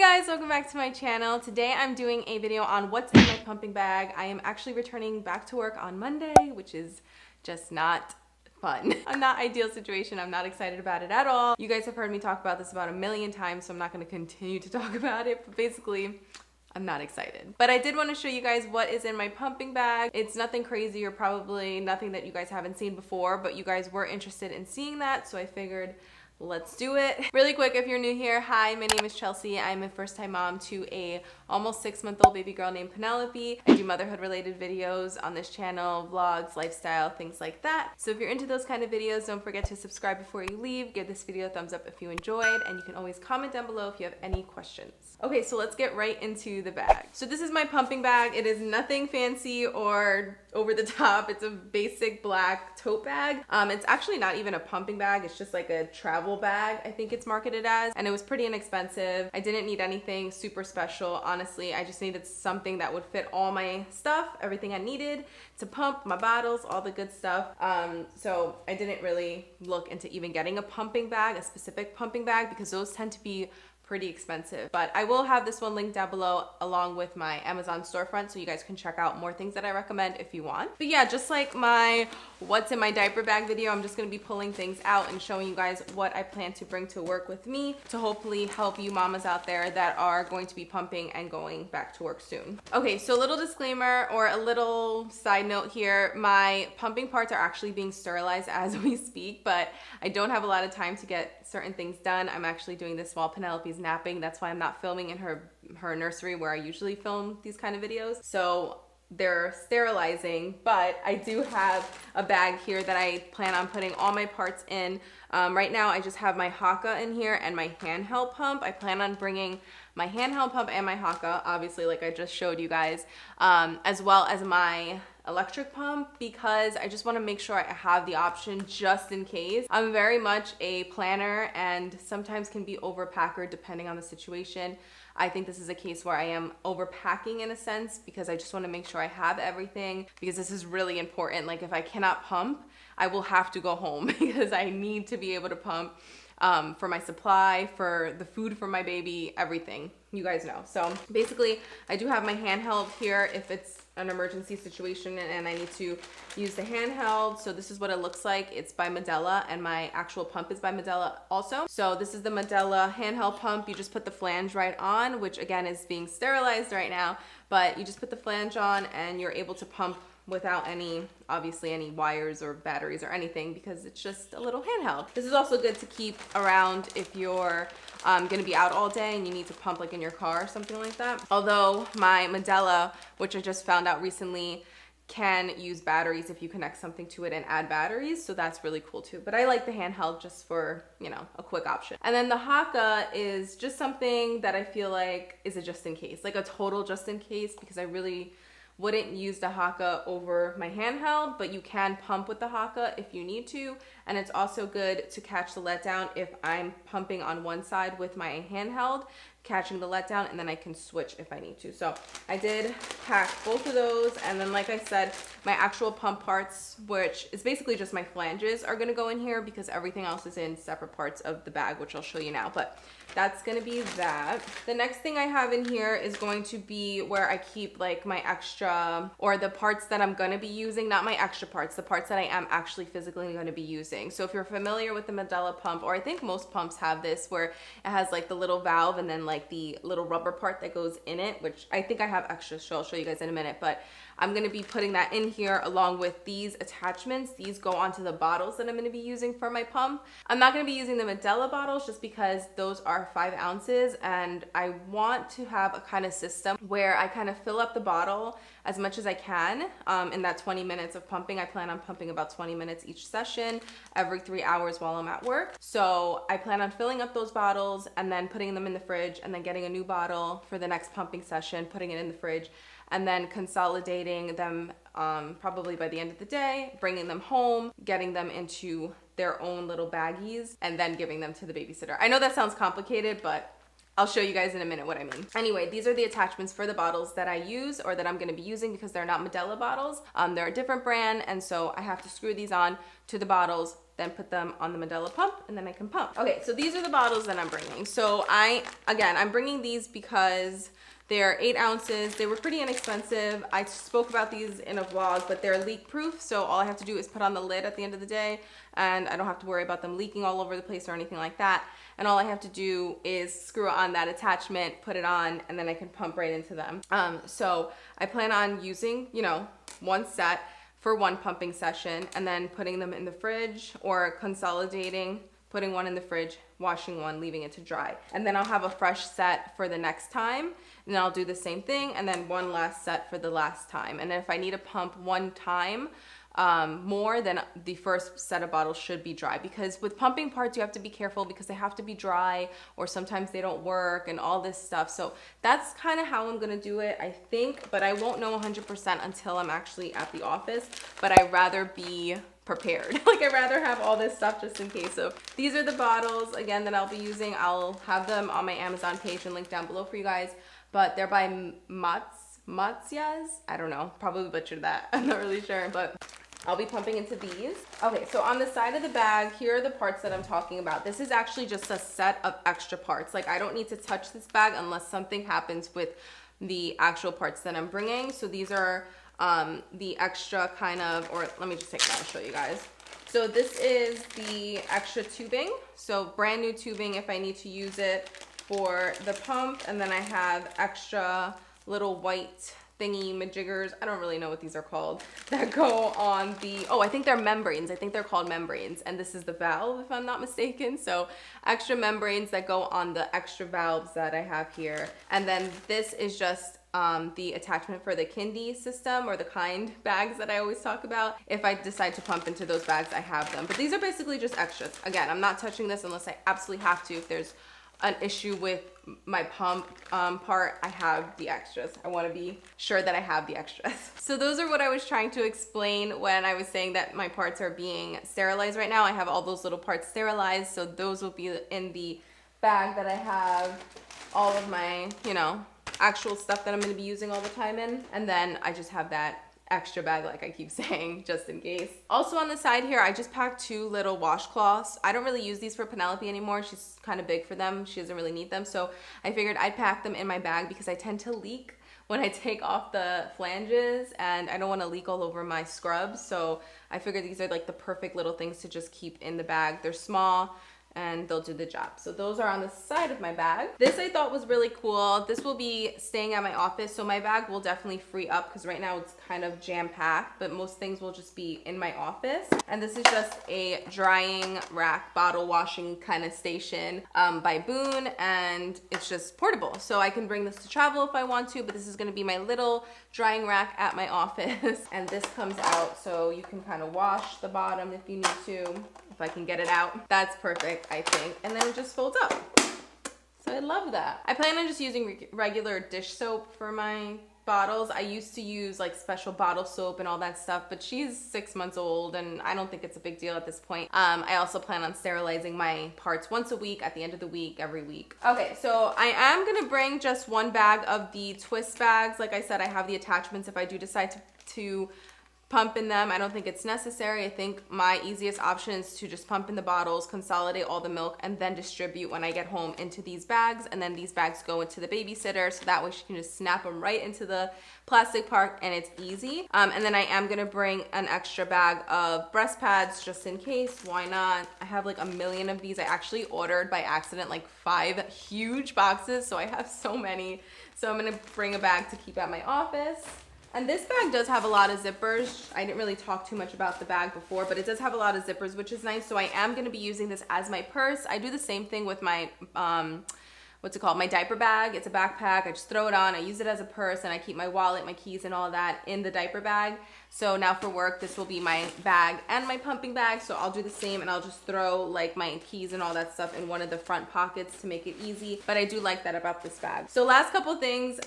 guys, welcome back to my channel. Today I'm doing a video on what's in my pumping bag. I am actually returning back to work on Monday, which is just not fun. A not ideal situation. I'm not excited about it at all. You guys have heard me talk about this about a million times, so I'm not going to continue to talk about it, but basically I'm not excited. But I did want to show you guys what is in my pumping bag. It's nothing crazy or probably nothing that you guys haven't seen before, but you guys were interested in seeing that, so I figured let's do it. Really quick, if you're new here, hi, my name is Chelsea. I'm a first-time mom to a almost 6-month-old baby girl named Penelope. I do motherhood related videos on this channel, vlogs, lifestyle, things like that. So if you're into those kind of videos, don't forget to subscribe before you leave. Give this video a thumbs up if you enjoyed, and you can always comment down below if you have any questions. Okay, so let's get right into the bag. So this is my pumping bag. It is nothing fancy or over the top. It's a basic black tote bag. It's actually not even a pumping bag. It's just like a travel bag, I think it's marketed as, and it was pretty inexpensive. I didn't need anything super special, honestly. I just needed something that would fit all my stuff, everything I needed to pump, my bottles, all the good stuff. So I didn't really look into even getting a pumping bag, a specific pumping bag, because those tend to be pretty expensive. But I will have this one linked down below along with my Amazon storefront, so you guys can check out more things that I recommend if you want. But yeah, just like my what's in my diaper bag video, I'm just gonna be pulling things out and showing you guys what I plan to bring to work with me to hopefully help you mamas out there that are going to be pumping and going back to work soon. Okay, so a little disclaimer or a little side note here. My pumping parts are actually being sterilized as we speak, but I don't have a lot of time to get certain things done. I'm actually doing this while Penelope's napping. That's why I'm not filming in her nursery where I usually film these kind of videos. So they're sterilizing, but I do have a bag here that I plan on putting all my parts in. Right now I just have my Haakaa in here and my handheld pump. I plan on bringing my handheld pump and my Haakaa, obviously, like I just showed you guys, as well as my electric pump, because I just want to make sure I have the option just in case. I'm very much a planner and sometimes can be overpacker depending on the situation. I think this is a case where I am overpacking in a sense, because I just want to make sure I have everything, because this is really important. Like if I cannot pump, I will have to go home because I need to be able to pump for my supply, for the food for my baby, everything. You guys know. So basically, I do have my handheld here if it's an emergency situation and I need to use the handheld. So this is what it looks like. It's by Medela, and my actual pump is by Medela also. So this is the Medela handheld pump. You just put the flange right on, which again is being sterilized right now, but you just put the flange on and you're able to pump without obviously any wires or batteries or anything, because it's just a little handheld. This is also good to keep around if you're gonna be out all day and you need to pump like in your car or something like that. Although my Medela, which I just found out recently, can use batteries if you connect something to it and add batteries, so that's really cool too. But I like the handheld just for, you know, a quick option. And then the Haakaa is just something that I feel like is a just in case, like a total just in case, because I really wouldn't use the Haakaa over my handheld, but you can pump with the Haakaa if you need to. And it's also good to catch the letdown if I'm pumping on one side with my handheld, catching the letdown, and then I can switch if I need to. So I did pack both of those, and then like I said, my actual pump parts, which is basically just my flanges, are gonna go in here because everything else is in separate parts of the bag, which I'll show you now. But that's gonna be that. The next thing I have in here is going to be where I keep like my extra, or the parts that I'm gonna be using, not my extra parts, the parts that I am actually physically gonna be using. So if you're familiar with the Medela pump, or I think most pumps have this, where it has like the little valve and then like the little rubber part that goes in it, which I think I have extra, so I'll show you guys in a minute, but I'm gonna be putting that in here along with these attachments. These go onto the bottles that I'm gonna be using for my pump. I'm not gonna be using the Medela bottles just because those are 5 ounces, and I want to have a kind of system where I kind of fill up the bottle as much as I can in that 20 minutes of pumping. I plan on pumping about 20 minutes each session every 3 hours while I'm at work. So I plan on filling up those bottles and then putting them in the fridge, and then getting a new bottle for the next pumping session, putting it in the fridge, and then consolidating them probably by the end of the day, bringing them home, getting them into their own little baggies, and then giving them to the babysitter. I know that sounds complicated, but I'll show you guys in a minute what I mean. Anyway, these are the attachments for the bottles that I use or that I'm gonna be using because they're not Medela bottles. They're a different brand, and so I have to screw these on to the bottles, then put them on the Medela pump, and then I can pump. Okay, so these are the bottles that I'm bringing. So I'm bringing these because they're 8 ounces. They were pretty inexpensive. I spoke about these in a vlog, but they're leak proof. So all I have to do is put on the lid at the end of the day, and I don't have to worry about them leaking all over the place or anything like that. And all I have to do is screw on that attachment, put it on, and then I can pump right into them. So I plan on using, you know, one set for one pumping session, and then putting them in the fridge or consolidating, putting one in the fridge, washing one, leaving it to dry. And then I'll have a fresh set for the next time, and I'll do the same thing, and then one last set for the last time. And if I need to pump one time more, then the first set of bottles should be dry, because with pumping parts you have to be careful because they have to be dry, or sometimes they don't work and all this stuff. So that's kind of how I'm gonna do it, I think, but I won't know 100% until I'm actually at the office. But I'd rather be prepared. Like, I'd rather have all this stuff just in case. So these are the bottles, again, that I'll be using. I'll have them on my Amazon page and link down below for you guys, but they're by Matsias. I don't know, probably butchered that. I'm not really sure, but I'll be pumping into these. Okay, so on the side of the bag, here are the parts that I'm talking about. This is actually just a set of extra parts. Like, I don't need to touch this bag unless something happens with the actual parts that I'm bringing. So these are the extra kind of, or let me just take it out and show you guys. So this is the extra tubing. So brand new tubing if I need to use it for the pump. And then I have extra little white thingy majiggers, I don't really know what these are called, that go on the, oh, I think they're membranes. I think they're called membranes. And this is the valve, if I'm not mistaken. So extra membranes that go on the extra valves that I have here. And then this is just the attachment for the Kindy system, or the Kind bags that I always talk about. If I decide to pump into those bags, I have them. But these are basically just extras. Again, I'm not touching this unless I absolutely have to. If there's an issue with my pump part, I have the extras. I want to be sure that I have the extras. So those are what I was trying to explain when I was saying that my parts are being sterilized right now. I have all those little parts sterilized, so those will be in the bag that I have all of my, you know, actual stuff that I'm going to be using all the time in. And then I just have that extra bag, like I keep saying, just in case. Also on the side here, I just packed 2 little washcloths. I don't really use these for Penelope anymore. She's kind of big for them. She doesn't really need them. So I figured I'd pack them in my bag because I tend to leak when I take off the flanges, and I don't want to leak all over my scrubs. So I figured these are like the perfect little things to just keep in the bag. They're small and they'll do the job. So those are on the side of my bag. This I thought was really cool. This will be staying at my office, so my bag will definitely free up because right now it's kind of jam-packed, but most things will just be in my office. And this is just a drying rack, bottle washing kind of station by Boone, and it's just portable. So I can bring this to travel if I want to, but this is gonna be my little drying rack at my office. And this comes out so you can kind of wash the bottom if you need to. If I can get it out. That's perfect, I think. And then it just folds up. So I love that. I plan on just using regular dish soap for my bottles. I used to use like special bottle soap and all that stuff, but she's 6 months old and I don't think it's a big deal at this point. I also plan on sterilizing my parts once a week, at the end of the week, every week. Okay, so I am gonna bring just one bag of the twist bags. Like I said, I have the attachments if I do decide to pump in them. I don't think it's necessary. I think my easiest option is to just pump in the bottles, consolidate all the milk, and then distribute when I get home into these bags. And then these bags go into the babysitter, so that way she can just snap them right into the plastic part and it's easy. And then I am gonna bring an extra bag of breast pads just in case. Why not? I have like a million of these. I actually ordered by accident like 5 huge boxes, so I have so many. So I'm gonna bring a bag to keep at my office. And this bag does have a lot of zippers. I didn't really talk too much about the bag before, but it does have a lot of zippers, which is nice. So I am gonna be using this as my purse. I do the same thing with my, what's it called? My diaper bag. It's a backpack. I just throw it on. I use it as a purse and I keep my wallet, my keys and all of that in the diaper bag. So now for work, this will be my bag and my pumping bag. So I'll do the same and I'll just throw like my keys and all that stuff in one of the front pockets to make it easy. But I do like that about this bag. So last couple things,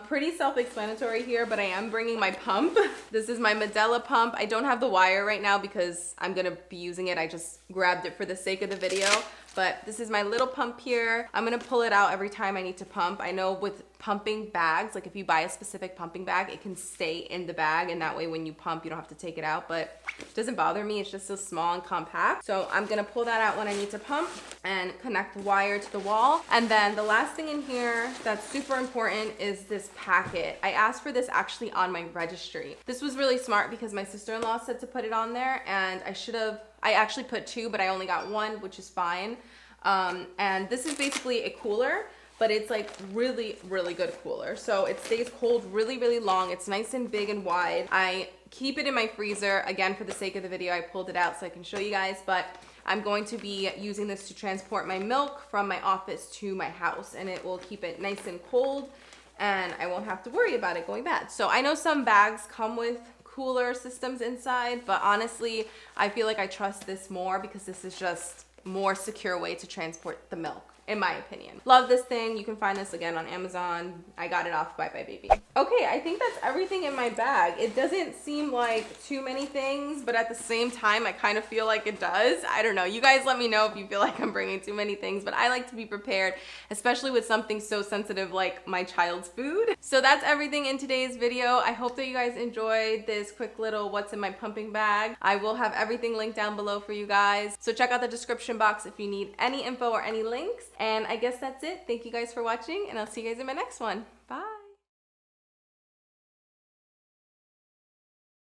pretty self-explanatory here, but I am bringing my pump. This is my Medela pump. I don't have the wire right now because I'm gonna be using it. I just grabbed it for the sake of the video. But this is my little pump here. I'm gonna pull it out every time I need to pump. I know with pumping bags, like if you buy a specific pumping bag, it can stay in the bag, and that way when you pump, you don't have to take it out, but it doesn't bother me. It's just so small and compact. So I'm gonna pull that out when I need to pump and connect the wire to the wall. And then the last thing in here that's super important is this packet. I asked for this actually on my registry. This was really smart because my sister-in-law said to put it on there, and I actually put 2, but I only got 1, which is fine. And this is basically a cooler, but it's like really, really good cooler. So it stays cold really, really long. It's nice and big and wide. I keep it in my freezer. Again, for the sake of the video, I pulled it out so I can show you guys, but I'm going to be using this to transport my milk from my office to my house, and it will keep it nice and cold, and I won't have to worry about it going bad. So I know some bags come with cooler systems inside, but honestly, I feel like I trust this more because this is just more secure way to transport the milk, in my opinion. Love this thing. You can find this again on Amazon. I got it off Bye Bye Baby. Okay, I think that's everything in my bag. It doesn't seem like too many things, but at the same time, I kind of feel like it does. I don't know. You guys let me know if you feel like I'm bringing too many things, but I like to be prepared, especially with something so sensitive like my child's food. So that's everything in today's video. I hope that you guys enjoyed this quick little what's in my pumping bag. I will have everything linked down below for you guys. So check out the description box if you need any info or any links. And I guess that's it. Thank you guys for watching, and I'll see you guys in my next one. Bye.